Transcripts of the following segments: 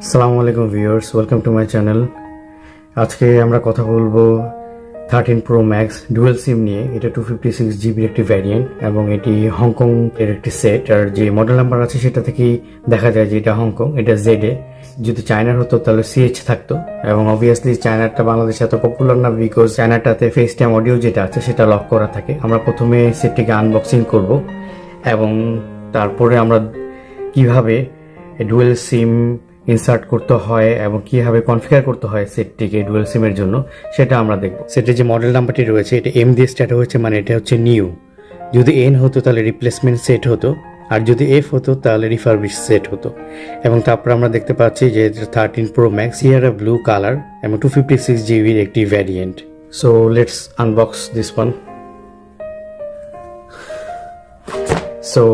আসসালামু আলাইকুম viewers, welcome to my channel. আজকে আমরা কথা বলবো 13 প্রো ম্যাক্স ডুয়েল সিম নিয়ে। এটা 256 জিবির একটি ভ্যারিয়েন্ট এবং এটি হংকং এর একটি সেট। আর যে মডেল নাম্বার আছে সেটা থেকেই দেখা যায় যে এটা হংকং, এটা জেডে। যদি চায়নার হতো তাহলে সিএইচ থাকতো, এবং অবভিয়াসলি চায়নারটা বাংলাদেশে এত পপুলার না, বিকজ চায়নাটাতে ফেস টাইম অডিও যেটা আছে সেটা লক করা থাকে। আমরা প্রথমে সেটটিকে আনবক্সিং করব এবং তারপরে আমরা কিভাবে ডুয়েল সিম ইনসার্ট করতে হয় এবং কিভাবে কনফিগার করতে হয় সেটটিকে ডুয়েল সিমের জন্য সেটা আমরা দেখব। সেটের যে মডেল নাম্বারটি রয়েছে এটা এম দিয়ে স্টার্ট হয়েছে, মানে এটা হচ্ছে নিউ। যদি এন হতো তাহলে রিপ্লেসমেন্ট সেট হতো, আর যদি এফ হতো তাহলে রিফারবিশ সেট হতো। এবং তারপর আমরা দেখতে পাচ্ছি যে 13 প্রো ম্যাক্স সিয়ারা ব্লু কালার এবং 256 জিবির একটি variant. So let's unbox this one. So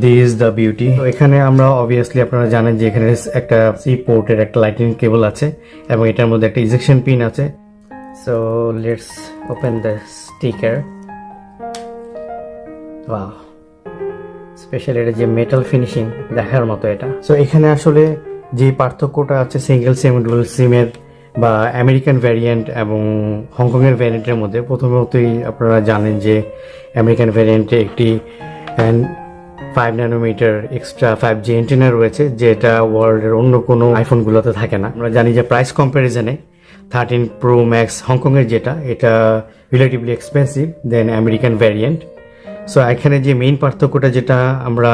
this the beauty. এখানে আমরা অবভিয়াসলি আপনারা জানেন যে এখানে একটা সি পোর্টের একটা লাইটিং কেবল আছে এবং এটার মধ্যে একটা ইজেকশন পিন আছে। So let's open the sticker. Wow, specially এটা যে মেটাল ফিনিশিং দেখার মতো এটা। সো এখানে আসলে যে পার্থক্যটা আছে সিঙ্গেল সিম ডুয়াল সিমের বা আমেরিকান ভ্যারিয়েন্ট এবং হংকংয়ের ভ্যারিয়েন্টের মধ্যে, প্রথমতই আপনারা জানেন যে আমেরিকান ভ্যারিয়েন্টে একটি 5 ন্যানোমিটার এক্সট্রা 5G অ্যান্টেনা রয়েছে, যেটা ওয়ার্ল্ডের অন্য কোনো আইফোনগুলোতে থাকে না। আমরা জানি যে প্রাইস কম্প্যারিজনে 13 প্রো ম্যাক্স হংকংয়ের যেটা, এটা রিলেটিভলি এক্সপেন্সিভ দেন আমেরিকান ভ্যারিয়েন্ট। সো এখানে যে মেইন পার্থক্যটা যেটা আমরা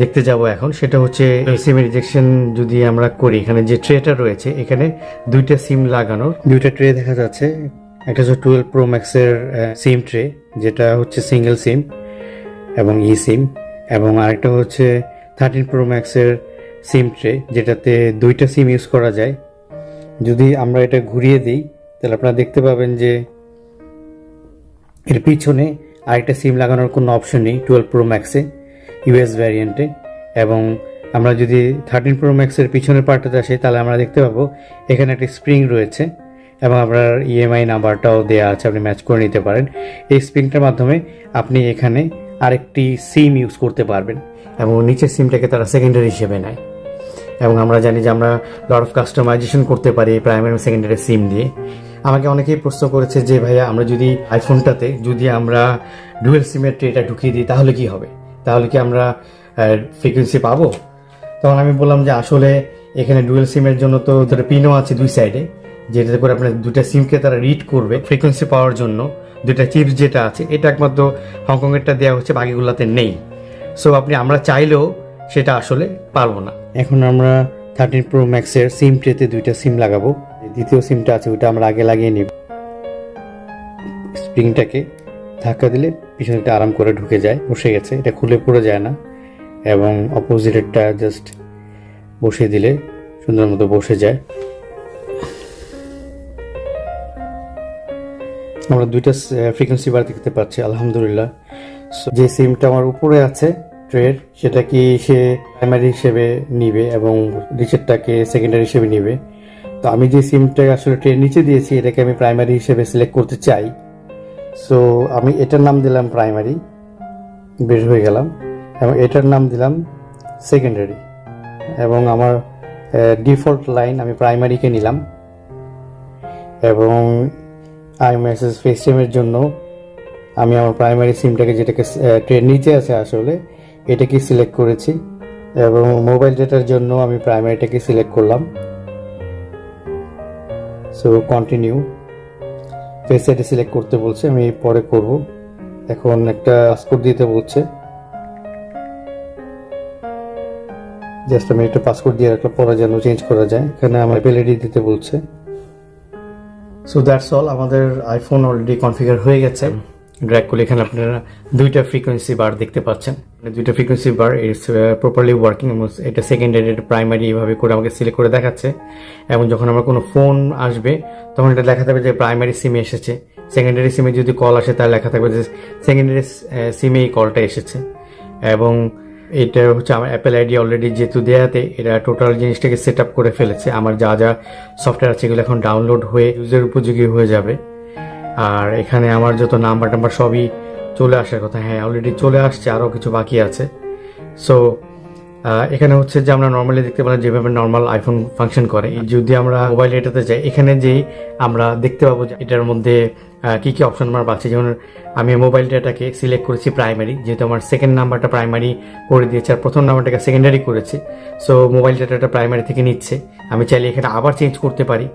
দেখতে যাব এখন, সেটা হচ্ছে সিম রিজেকশন যদি আমরা করি। এখানে যে ট্রেটা রয়েছে, এখানে দুইটা সিম লাগানোর দুইটা ট্রে দেখা যাচ্ছে। একটা হচ্ছে 12 প্রো ম্যাক্সের সিম ট্রে, যেটা হচ্ছে সিঙ্গেল সিম এবং ই সিম, এবং আরেকটা হচ্ছে 13 প্রো ম্যাক্সের সিম ট্রে, যেটাতে দুইটা সিম ইউজ করা যায়। যদি আমরা এটা ঘুরিয়ে দিই তাহলে আপনারা দেখতে পাবেন যে এর পিছনে আরেকটা সিম লাগানোর কোনো অপশন নেই 12 প্রো ম্যাক্সে ইউএস ভ্যারিয়েন্টে। এবং আমরা যদি 13 প্রো ম্যাক্সের পিছনের পার্টটাতে আসি তাহলে আমরা দেখতে পাবো এখানে একটা স্প্রিং রয়েছে এবং আপনার ইএমআই নাম্বারটাও দেওয়া আছে, আপনি ম্যাচ করে নিতে পারেন। এই স্প্রিংটার মাধ্যমে আপনি এখানে আরেকটি সিম ইউজ করতে পারবেন এবং নিচের সিমটাকে তারা সেকেন্ডারি হিসেবে নেয়। এবং আমরা জানি যে আমরা লট অফ কাস্টমাইজেশন করতে পারি প্রাইমারি এবং সেকেন্ডারি সিম দিয়ে। আমাকে অনেকেই প্রশ্ন করেছে যে ভাইয়া, আমরা যদি আইফোনটাতে যদি আমরা ডুয়েল সিমের ট্রেটা ঢুকিয়ে দিই তাহলে কি হবে, তাহলে কি আমরা ফ্রিকোয়েন্সি পাবো? তখন আমি বললাম যে আসলে এখানে ডুয়েল সিমের জন্য তো দুটো পিনও আছে দুই সাইডে, যেটাতে করে আপনার দুটা সিমকে তারা রিড করবে ফ্রিকোয়েন্সি পাওয়ার জন্য। দুটা চিপস যেটা আছে এটা একমাত্র হংকংয়েরটা দেওয়া হচ্ছে, বাকিগুলোতে নেই। সো আমরা চাইলেও সেটা আসলে পারবো না। এখন আমরা 13 প্রো ম্যাক্সের সিম ট্রেতে দুইটা সিম লাগাবো। দ্বিতীয় সিমটা আছে ওইটা আমরা আগে লাগিয়ে নিব। স্প্রিংটাকে ধাক্কা দিলে পিছনেটা আরাম করে ঢুকে যায়, বসে গেছে, এটা খুলে পড়ে যায় না। এবং অপোজিটেরটা জাস্ট বসিয়ে দিলে সুন্দর মতো বসে যায়। আমরা দুইটা ফ্রিকোয়েন্সি বার দেখতে পাচ্ছি আলহামদুলিল্লাহ। যে সিমটা আমার উপরে আছে ট্রের, সেটা কি সে প্রাইমারি হিসেবে নিবে এবং নিচেরটাকে সেকেন্ডারি হিসেবে নিবে। তো আমি যে সিমটা আসলে ট্রের নিচে দিয়েছি এটাকে আমি প্রাইমারি হিসেবে সিলেক্ট করতে চাই। সো আমি এটার নাম দিলাম প্রাইমারি, বের হয়ে গেলাম, এবং এটার নাম দিলাম সেকেন্ডারি। এবং আমার ডিফল্ট লাইন আমি প্রাইমারিকে নিলাম, এবং আইএমএসএস ফেস টাইমের জন্য আমি আমার প্রাইমারি সিমটাকে, যেটাকে ট্রেন নিচে আছে আসলে, এটাকে সিলেক্ট করেছি। এবং মোবাইল ডেটার জন্য আমি প্রাইমারিটাকে সিলেক্ট করলাম। So continue. Face ID select করতে বলছে, আমি পরে করব। এখন একটা পাসওয়ার্ড দিতে বলছে, জাস্ট আমি একটা পাসওয়ার্ড দিয়ে রাখলে পরে যেন চেঞ্জ করা যায়। এখানে আমার এপল আইডি দিতে বলছে। সো দ্যাটস অল, আমাদের আইফোন অলরেডি কনফিগার হয়ে গেছে। ড্র্যাগ করলে এখানে আপনারা দুইটা ফ্রিকোয়েন্সি বার দেখতে পাচ্ছেন। দুইটা frequency bar it's properly working. এটা সেকেন্ডারি, এটা প্রাইমারি, এইভাবে করে আমাকে সিলেক্ট করে দেখাচ্ছে। এবং যখন আমার কোনো ফোন আসবে তখন এটা লেখা থাকবে যে প্রাইমারি সিমে এসেছে। সেকেন্ডারি সিমে যদি কল আসে তাহলে লেখা থাকবে যে সেকেন্ডারি সিমে এই কলটা এসেছে। এবং এটা হচ্ছে আমার অ্যাপেল আইডি অলরেডি যেহেতু দেয়াতে এটা টোটাল জিনিসটাকে সেট আপ করে ফেলেছে। আমার যা যা সফটওয়্যার আছে এগুলো এখন ডাউনলোড হয়ে ইউজের উপযোগী হয়ে যাবে। আর এখানে আমার যত নাম্বার টাম্বার সবই চলে আসার কথা, হ্যাঁ অলরেডি চলে আসছে, আরও কিছু বাকি আছে। সো এখানে হচ্ছে যে আমরা নর্মালি দেখতে পেলাম যেভাবে নর্মাল আইফোন ফাংশন করে, যদি আমরা মোবাইল ডেটাতে যাই এখানে যেই আমরা দেখতে পাবো যে এটার মধ্যে কি কি অপশন আমরা পাচ্ছি। যেমন আমি মোবাইল ডেটাকে সিলেক্ট করেছি প্রাইমারি, যেহেতু আমার সেকেন্ড নাম্বারটা প্রাইমারি করে দিয়েছে আর প্রথম নাম্বারটাকে সেকেন্ডারি করেছি, সো মোবাইল ডেটাটা প্রাইমারি থেকে নিচ্ছে। আমি চাইলে এখানে আবার চেঞ্জ করতে পারি,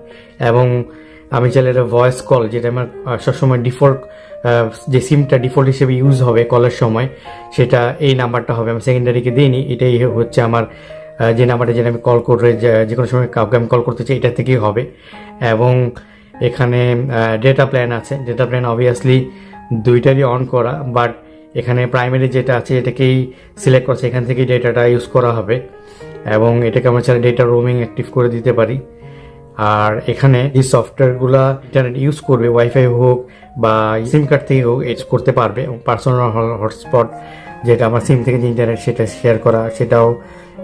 এবং আমি চাইলে এটা ভয়েস কল, যেটা আমার সবসময় ডিফল্ট যে সিমটা ডিফল্ট হিসেবে ইউজ হবে কলের সময়, সেটা এই নাম্বারটা হবে। আমি সেকেন্ডারিকে দিইনি, এটাই হচ্ছে আমার যে নাম্বারটা, যেটা আমি কল করে যে কোনো সময় কাউকে আমি কল করতে চাই এটা থেকেই হবে। এবং এখানে ডেটা প্ল্যান আছে, ডেটা প্ল্যান অবভিয়াসলি দুইটারই অন করা, বাট এখানে প্রাইমারি যেটা আছে এটাকেই সিলেক্ট করছে, এখান থেকেই ডেটাটা ইউজ করা হবে। এবং এটাকে আমরা চাইলে ডেটা রোমিং অ্যাক্টিভ করে দিতে পারি। আর এখানে যে সফটওয়্যারগুলো ইন্টারনেট ইউজ করবে, ওয়াইফাই হোক বা সিম কার্ড থেকে হোক, ইউজ করতে পারবে। এবং পার্সোনাল হটস্পট, যেটা আমার সিম থেকে যে ইন্টারনেট সেটা শেয়ার করা, সেটাও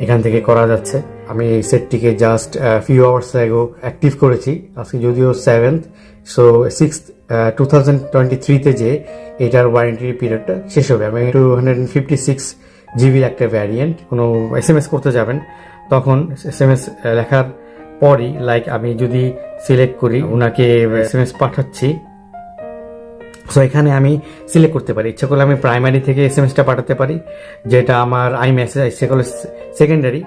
এখান থেকে করা যাচ্ছে। আমি এই সেটটিকে just few hours ago active করেছি, আজকে যদিও 7th, সো 6th 2023-তে যে এটার ওয়ারেন্টি পিরিয়ডটা শেষ হবে। আমি 256 জিবির একটা ভ্যারিয়েন্ট। কোনো SMS করতে যাবেন তখন SMS লেখার পরই, লাইক আমি যদি সিলেক্ট করি ওনাকে SMS পাঠাচ্ছি, সো এখানে আমি সিলেক্ট করতে পারি। ইচ্ছা করলে আমি প্রাইমারি থেকে SMSটা পাঠাতে পারি, যেটা আমার iMessage, ইচ্ছা করলে সেকেন্ডারি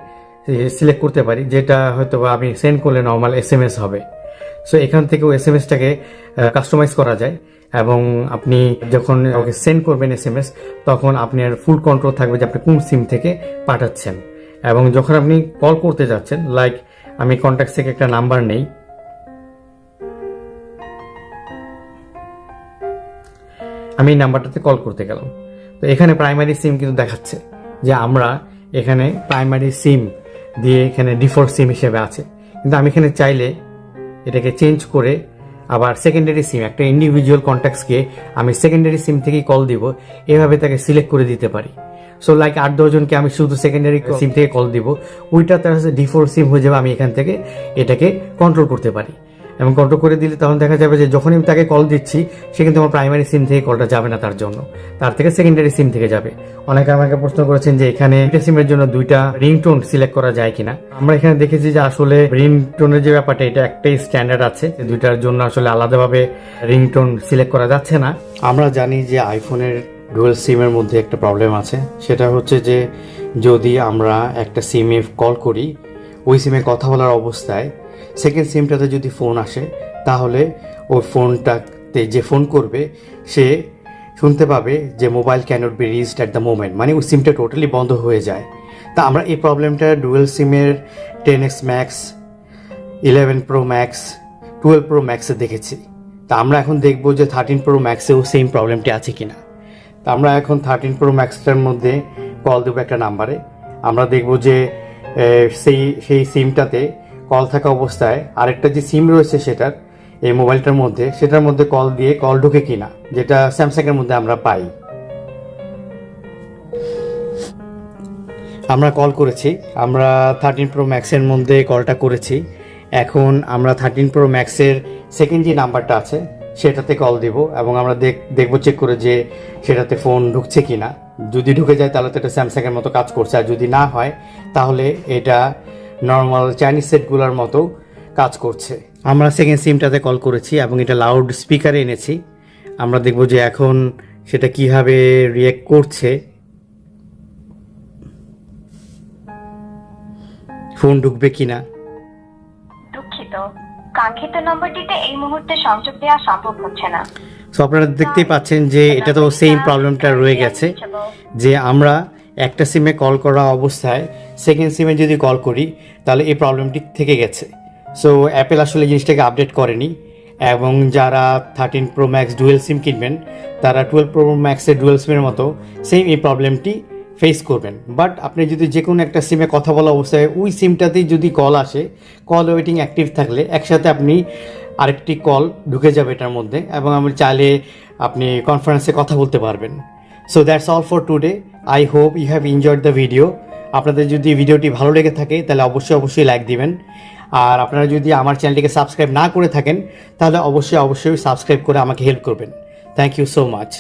সিলেক্ট করতে পারি, যেটা হয়তো আমি সেন্ড করলে নর্মাল SMS হবে। সো এখান থেকেও SMSটাকে কাস্টমাইজ করা যায়, এবং আপনি যখন ওকে সেন্ড করবেন SMS, তখন আপনার ফুল কন্ট্রোল থাকবে যে আপনি কোন সিম থেকে পাঠাচ্ছেন। এবং যখন আপনি কল করতে যাচ্ছেন, লাইক আমি কন্ট্যাক্ট থেকে একটা নাম্বার নেই, আমি এই নাম্বারটাতে কল করতে গেলাম, তো এখানে প্রাইমারি সিম কিন্তু দেখাচ্ছে যে আমরা এখানে প্রাইমারি সিম দিয়ে এখানে ডিফল্ট সিম হিসেবে আছে। কিন্তু আমি এখানে চাইলে এটাকে চেঞ্জ করে আবার সেকেন্ডারি সিম, একটা ইন্ডিভিজুয়াল কন্ট্যাক্টসকে আমি সেকেন্ডারি সিম থেকেই কল দিব, এভাবে তাকে সিলেক্ট করে দিতে পারি। সো লাইক 8-10 জনকে আমি শুধু সেকেন্ডারি সিম থেকে কল দিব, ওইটা তার সাথে ডিফল্ট সিম হয়ে যাবে। আমি এখান থেকে এটাকে কন্ট্রোল করতে পারি, এবং কন্ট্রোল করে দিলে তখন দেখা যাবে যে যখনই আমি তাকে কল দিচ্ছি, সে কিন্তু আমার প্রাইমারি সিম থেকে কলটা যাবে না, তার জন্য তার থেকে সেকেন্ডারি সিম থেকে যাবে। অনেকে আমাকে প্রশ্ন করেছেন যে এখানে একটা সিমের জন্য দুইটা রিংটোন সিলেক্ট করা যায় কিনা। আমরা এখানে দেখেছি যে আসলে রিংটোনের যে ব্যাপারটা, এটা একটাই স্ট্যান্ডার্ড আছে, দুইটার জন্য আসলে আলাদাভাবে রিংটোন সিলেক্ট করা যাচ্ছে না। আমরা জানি যে আইফোনের ডুয়াল সিমের মধ্যে একটা প্রবলেম আছে, সেটা হচ্ছে যে যদি আমরা একটা সিমে কল করি, ওই সিমে কথা বলার অবস্থায় সেকেন্ড সিমটাতে যদি ফোন আসে, তাহলে ওই ফোনটাতে যে ফোন করবে সে শুনতে পাবে যে mobile cannot be reached at the moment, মানে ওই সিমটা টোটালি বন্ধ হয়ে যায়। তা আমরা এই প্রবলেমটা ডুয়াল সিমের 10X Max, 11 Pro Max, 12 Pro Maxে দেখেছি। তা আমরা এখন দেখব যে 13 Pro Maxেও সেম প্রবলেমটি আছে কিনা। তা আমরা এখন 13 Pro Maxটার মধ্যে কল দেবো একটা নাম্বারে, আমরা দেখব যে সেই সিমটাতে কল থাকা অবস্থায় আরেকটা যে সিম রয়েছে সেটার, এই মোবাইলটার মধ্যে, সেটার মধ্যে কল দিয়ে কল ঢোকে কিনা, যেটা স্যামসাংয়ের মধ্যে আমরা পাই। আমরা কল করেছি, আমরা 13 Pro Maxের মধ্যে কলটা করেছি। এখন আমরা 13 Pro Maxের সেকেন্ড যে নাম্বারটা আছে সেটাতে কল দিব, এবং আমরা দেখবো চেক করে যে সেটাতে ফোন ঢুকছে কিনা। যদি ঢুকে যায় তাহলে তো এটা স্যামসাংয়ের মতো কাজ করছে, আর যদি না হয় তাহলে এটা নর্মাল চাইনিজ সেটগুলোর মতো কাজ করছে। আমরা সেকেন্ড সিমটাতে কল করেছি এবং এটা লাউড স্পিকারে এনেছি। আমরা দেখব যে এখন সেটা কিভাবে রিঅ্যাক্ট করছে, ফোন ঢুকবে কিনা। দুঃখিত, কাঙ্ক্ষিত নম্বরটিতে এই মুহূর্তে সংযোগ দেওয়া সম্ভব হচ্ছে না। সো আপনারা দেখতেই পাচ্ছেন যে এটা তো সেম প্রবলেমটা রয়ে গেছে, যে আমরা একটা সিমে কল করা অবস্থায় সেকেন্ড সিমে যদি কল করি তাহলে এই প্রবলেমটি থেকে গেছে। সো অ্যাপেল আসলে জিনিসটাকে আপডেট করেনি, এবং যারা 13 Pro Max ডুয়েল সিম কিনবেন তারা 12 Pro Maxের ডুয়েল সিমের মতো সেম এই প্রবলেমটি ফেস করবেন। বাট আপনি যদি যে কোনো একটা সিমে কথা বলা অবস্থায় ওই সিমটাতেই যদি কল আসে, কল ওয়েটিং অ্যাক্টিভ থাকলে একসাথে আপনি আরেকটি কল ঢুকে যাবে এটার মধ্যে, এবং আপনি চাইলে আপনি কনফারেন্সে কথা বলতে পারবেন। So that's all for today. I hope you have enjoyed the video. আপনাদের যদি ভিডিওটি ভালো লেগে থাকে তাহলে অবশ্যই লাইক দিবেন, আর আপনারা যদি আমার চ্যানেলটিকে সাবস্ক্রাইব না করে থাকেন তাহলে অবশ্যই সাবস্ক্রাইব করে আমাকে হেল্প করবেন। Thank you so much.